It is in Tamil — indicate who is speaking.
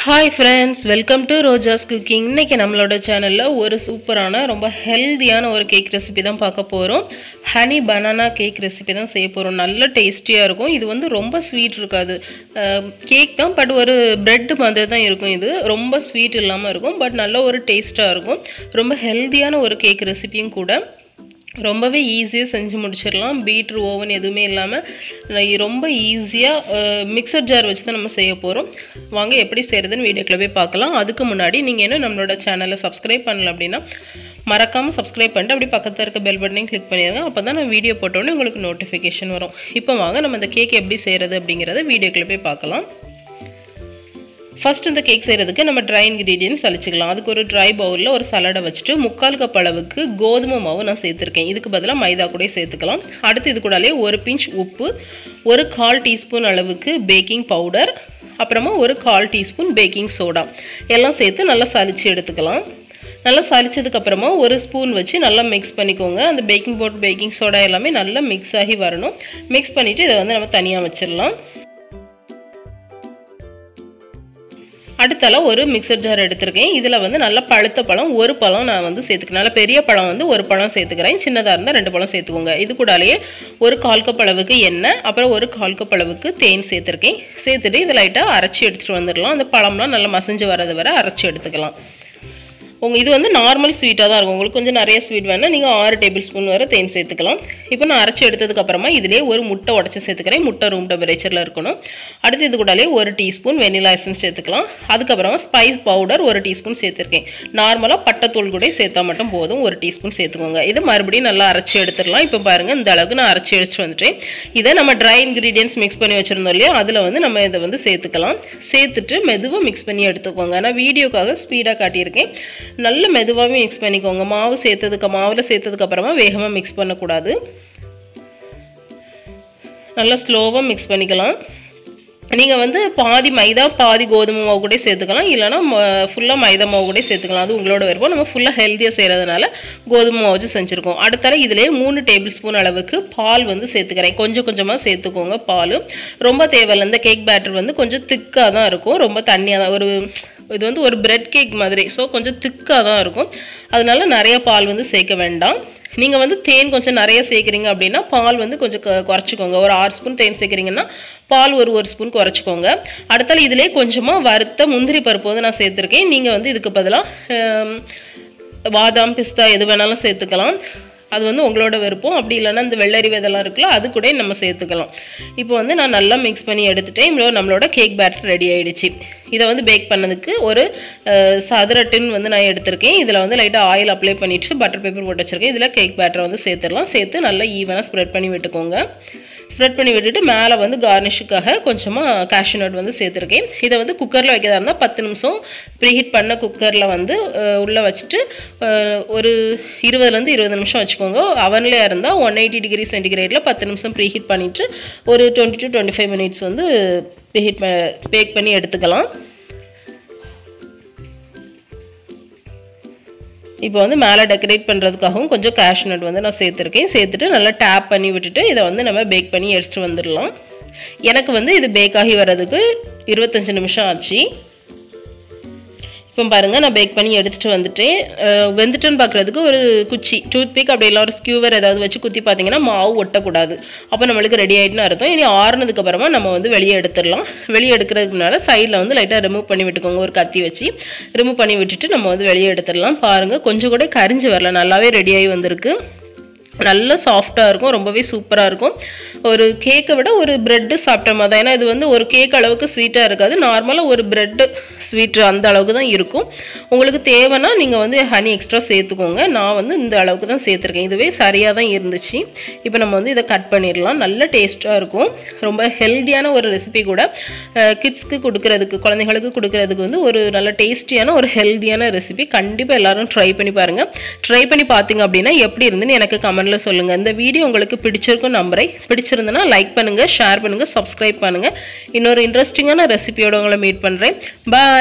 Speaker 1: Hi friends, welcome to Rojas cooking. இன்னைக்கு நம்மளோட சேனல்ல ஒரு சூப்பரான ரொம்ப ஹெல்தியான ஒரு கேக் ரெசிபி தான் பார்க்க போறோம். ஹனி பனானா கேக் ரெசிபி தான் செய்ய போறோம். நல்ல டேஸ்டியா இருக்கும். இது வந்து ரொம்ப ஸ்வீட் இருக்காது. கேக் தான் பட் ஒரு பிரெட் மாதிரி தான் இருக்கும். இது ரொம்ப ஸ்வீட் இல்லாம இருக்கும் பட் நல்ல ஒரு டேஸ்டா இருக்கும். ரொம்ப ஹெல்தியான ஒரு கேக் ரெசிபியும் கூட. ரொம்பவே ஈஸியாக செஞ்சு முடிச்சிடலாம். பீட்ரு ஓவன் எதுவுமே இல்லாமல் ரொம்ப ஈஸியாக மிக்சர் ஜார் வச்சு தான் நம்ம செய்ய போகிறோம். வாங்க எப்படி செய்கிறதுன்னு வீடியோக்குள்ள போய் பார்க்கலாம். அதுக்கு முன்னாடி நீங்கள் என்ன நம்மளோட சேனலை சப்ஸ்கிரைப் பண்ணல அப்படின்னா மறக்காமல் சப்ஸ்கிரைப் பண்ணிட்டு அப்படி பக்கத்தில் இருக்க பெல் பட்டனையும் கிளிக் பண்ணிடுங்க. அப்போ தான் நான் வீடியோ போட்டோன்னே உங்களுக்கு நோட்டிஃபிகேஷன் வரும். இப்போ வாங்க நம்ம இந்த கேக் எப்படி செய்கிறது அப்படிங்கிறத வீடியோக்குள்ள போய் பார்க்கலாம். ஃபர்ஸ்ட் இந்த கேக் செய்கிறதுக்கு நம்ம ட்ரை இன்க்ரீடியன்ட்ஸ் அழிச்சிக்கலாம். அதுக்கு ஒரு ட்ரை பவுலில் ஒரு சலாடை வச்சுட்டு 3/4 கப் அளவுக்கு கோதுமை மாவு நான் சேர்த்துருக்கேன். இதுக்கு பதிலாக மைதா கூட சேர்த்துக்கலாம். அடுத்து இது கூடலே ஒரு பிஞ்ச் உப்பு, ஒரு 1/4 டீஸ்பூன் அளவுக்கு பேக்கிங் பவுடர், அப்புறமா ஒரு 1/4 டீஸ்பூன் பேக்கிங் சோடா எல்லாம் சேர்த்து நல்லா சலிச்சு எடுத்துக்கலாம். நல்லா சலிச்சதுக்கப்புறமா ஒரு ஸ்பூன் வச்சு நல்லா மிக்ஸ் பண்ணிக்கோங்க. அந்த பேக்கிங் பவுடர் பேக்கிங் சோடா எல்லாமே நல்லா மிக்ஸ் ஆகி வரணும். மிக்ஸ் பண்ணிவிட்டு இதை வந்து நம்ம தனியாக வச்சிடலாம். அடுத்தால ஒரு மிக்சர் ஜார் எடுத்துருக்கேன். இதில் வந்து நல்ல பழுத்த பழம் ஒரு பழம் நான் வந்து சேர்த்துக்கிறேன். நல்ல பெரிய பழம் வந்து ஒரு பழம் சேர்த்துக்கிறேன். சின்னதாக இருந்தால் 2 பழம் சேர்த்துக்கோங்க. இது கூடயே ஒரு 1/4 கப் அளவுக்கு எண்ணெய், அப்புறம் ஒரு 1/4 கப் அளவுக்கு தேன் சேர்த்துருக்கேன். சேர்த்துட்டு இதை லைட்டாக அரைச்சி எடுத்துகிட்டு வந்துடலாம். அந்த பழம்லாம் நல்லா மசிஞ்சு வரது வரை அரைச்சி எடுத்துக்கலாம். இது வந்து நார்மல் ஸ்வீட்டாக தான் இருக்கும். உங்களுக்கு கொஞ்சம் நிறைய ஸ்வீட் வேணால் நீங்கள் 6 டேபிள் ஸ்பூன் வரை தேன் சேர்த்துக்கலாம். இப்போ நான் அரைச்சி எடுத்ததுக்கப்புறமா இதிலே ஒரு முட்டை உடச்சி சேர்த்துக்கிறேன். முட்டை ரூம் டெம்பரேச்சரில் இருக்கணும். அடுத்து இது கூடலே 1 டீஸ்பூன் வெனிலா எசன்ஸ் சேர்த்துக்கலாம். அதுக்கப்புறமா ஸ்பைஸ் பவுடர் 1 டீஸ்பூன் சேர்த்துருக்கேன். நார்மலாக பட்டைத்தூள் கூட சேர்த்தா மட்டும் போதும். 1 டீஸ்பூன் சேர்த்துக்கோங்க. இதை மறுபடியும் நல்லா அரைச்சி எடுத்துடலாம். இப்போ பாருங்கள், இந்த அளவுக்கு நான் அரைச்சி எடுத்து வந்துட்டேன். இதை நம்ம ட்ரை இன்க்ரீடியன்ட்ஸ் மிக்ஸ் பண்ணி வச்சுருந்தோம் இல்லையா, அதில் வந்து நம்ம இதை வந்து சேர்த்துக்கலாம். சேர்த்துட்டு மெதுவாக மிக்ஸ் பண்ணி எடுத்துக்கோங்க. நான் வீடியோக்காக ஸ்பீடாக காட்டியிருக்கேன். நல்ல மெதுவாகவே மிக்ஸ் பண்ணிக்கோங்க. மாவில் சேர்த்ததுக்கு அப்புறமா வேகமாக மிக்ஸ் பண்ணக்கூடாது. நல்லா ஸ்லோவாக மிக்ஸ் பண்ணிக்கலாம். நீங்கள் வந்து பாதி மைதா பாதி கோதுமை மாவு கூட சேர்த்துக்கலாம், இல்லைனா ஃபுல்லாக மைதா மாவு கூட சேர்த்துக்கலாம். அது உங்களோட விருப்பம். நம்ம ஃபுல்லாக ஹெல்த்தியாக செய்கிறதுனால கோதுமை மாவு வச்சு செஞ்சுருக்கோம். அடுத்தால இதிலே 3 டேபிள் ஸ்பூன் அளவுக்கு பால் வந்து சேர்த்துக்கிறேன். கொஞ்சம் கொஞ்சமாக சேர்த்துக்கோங்க. பால் ரொம்ப தேவையில்லை. இந்த கேக் பேட்டர் வந்து கொஞ்சம் திக்காக தான் இருக்கும். ரொம்ப தண்ணியாக தான் இது வந்து ஒரு பிரெட் கேக் மாதிரி. ஸோ கொஞ்சம் திக்காக தான் இருக்கும். அதனால நிறைய பால் வந்து சேர்க்க வேண்டாம். நீங்கள் வந்து தேன் கொஞ்சம் நிறைய சேர்க்குறீங்க அப்படின்னா பால் வந்து கொஞ்சம் குறைச்சிக்கோங்க. ஒரு 6 ஸ்பூன் தேன் சேர்க்குறீங்கன்னா பால் ஒரு ஸ்பூன் குறைச்சிக்கோங்க. அடுத்தால இதிலே கொஞ்சமாக வறுத்த முந்திரி பருப்பு வந்து நான் சேர்த்துருக்கேன். நீங்கள் வந்து இதுக்கு பதிலாக பாதாம் பிஸ்தா எது வேணாலும் சேர்த்துக்கலாம். அது வந்து உங்களோட விருப்பம். அப்படி இல்லைன்னா இந்த வெள்ளரி விதெல்லாம் இருக்குல்ல, அது கூட நம்ம சேர்த்துக்கலாம். இப்போ வந்து நான் நல்லா மிக்ஸ் பண்ணி எடுத்துட்டேன். நம்மளோட கேக் பேட்டர் ரெடி ஆகிடுச்சு. இதை வந்து பேக் பண்ணதுக்கு ஒரு சதுர டின் வந்து நான் எடுத்திருக்கேன். இதில் வந்து லைட்டாக ஆயில் அப்ளை பண்ணிவிட்டு பட்டர் பேப்பர் போட்டு வச்சுருக்கேன். இதில் கேக் பேட்டரை வந்து சேர்த்துடலாம். சேர்த்து நல்லா ஈவனாக ஸ்ப்ரெட் பண்ணி விட்டுக்கோங்க. ஸ்ப்ரெட் பண்ணி விட்டுட்டு மேலே வந்து கார்னிஷுக்காக கொஞ்சமாக கேஷ்யூ நட் வந்து சேர்த்துருக்கேன். இதை வந்து குக்கரில் வைக்கிறதா இருந்தால் 10 நிமிஷம் ப்ரீஹீட் பண்ண குக்கரில் வந்து உள்ளே வச்சுட்டு ஒரு 20 நிமிஷம் வச்சுக்கோங்க. அவன்லேயே இருந்தால் 180 டிகிரி சென்டிகிரேடில் 10 நிமிஷம் ப்ரீஹீட் பண்ணிவிட்டு ஒரு 20 to 25 மினிட்ஸ் வந்து பேக் பண்ணி எடுத்துக்கலாம். இப்போ வந்து மேலே டெக்கரேட் பண்ணுறதுக்காகவும் கொஞ்சம் கேஷ்யூ நட் வந்து நான் சேர்த்துருக்கேன். சேர்த்துட்டு நல்லா டேப் பண்ணி விட்டுட்டு இதை வந்து நம்ம பேக் பண்ணி எடுத்துகிட்டு வந்துடலாம். எனக்கு வந்து இது பேக் ஆகி வர்றதுக்கு 25 நிமிஷம் ஆச்சு. இப்போ பாருங்கள், நான் பேக் பண்ணி எடுத்துகிட்டு வந்துட்டேன். வெந்துட்டுன்னு பார்க்குறதுக்கு ஒரு குச்சி டூத் பிக் அப்படி இல்லை ஒரு ஸ்கியூவர் ஏதாவது வச்சு குத்தி பார்த்தீங்கன்னா மாவு ஒட்டக்கூடாது. அப்போ நம்மளுக்கு ரெடி ஆகிட்டுன்னு அர்த்தம். இனி ஆறுனதுக்கப்புறமா நம்ம வந்து வெளியே எடுத்துடலாம். வெளியே எடுக்கிறதுக்கு முன்னால் சைடில் வந்து லைட்டாக ரிமூவ் பண்ணி விட்டுக்கோங்க. ஒரு கத்தி வச்சு ரிமூவ் பண்ணி விட்டுட்டு நம்ம வந்து வெளியே எடுத்துடலாம். பாருங்கள், கொஞ்சம் கூட கரிஞ்சு வரல, நல்லாவே ரெடி ஆகி வந்திருக்கு. நல்ல சாஃப்டாக இருக்கும். ரொம்பவே சூப்பராக இருக்கும். ஒரு கேக்கை விட ஒரு ப்ரெட்டு சாப்பிட்ட மாதிரி தான். ஏன்னா இது வந்து ஒரு கேக் அளவுக்கு ஸ்வீட்டாக இருக்காது. நார்மலாக ஒரு ப்ரெட்டு ஸ்வீட்டு அந்த அளவுக்கு தான் இருக்கும். உங்களுக்கு தேவைன்னா நீங்கள் வந்து ஹனி எக்ஸ்ட்ரா சேர்த்துக்கோங்க. நான் வந்து இந்த அளவுக்கு தான் சேர்த்துருக்கேன். இதுவே சரியாக தான் இருந்துச்சு. இப்போ நம்ம வந்து இதை கட் பண்ணிடலாம். நல்ல டேஸ்ட்டாக இருக்கும். ரொம்ப ஹெல்த்தியான ஒரு ரெசிபி கூட. கிட்ஸ்க்கு கொடுக்குறதுக்கு, குழந்தைங்களுக்கு கொடுக்குறதுக்கு வந்து ஒரு நல்ல டேஸ்டியான ஒரு ஹெல்த்தியான ரெசிபி. கண்டிப்பாக எல்லோரும் ட்ரை பண்ணி பாருங்கள். ட்ரை பண்ணி பார்த்தீங்க அப்படின்னா எப்படி இருந்துன்னு எனக்கு கமெண்ட்ல சொல்லுங்க. இந்த வீடியோ உங்களுக்கு பிடிச்சிருக்கும் நம்புறேன். பிடிச்சிருந்தனா லைக் பண்ணுங்க, ஷேர் பண்ணுங்க, சப்ஸ்கிரைப் பண்ணுங்க. இன்னொரு இன்ட்ரெஸ்டிங்கான ரெசிபியோட உங்களை மீட் பண்றேன். பாய்.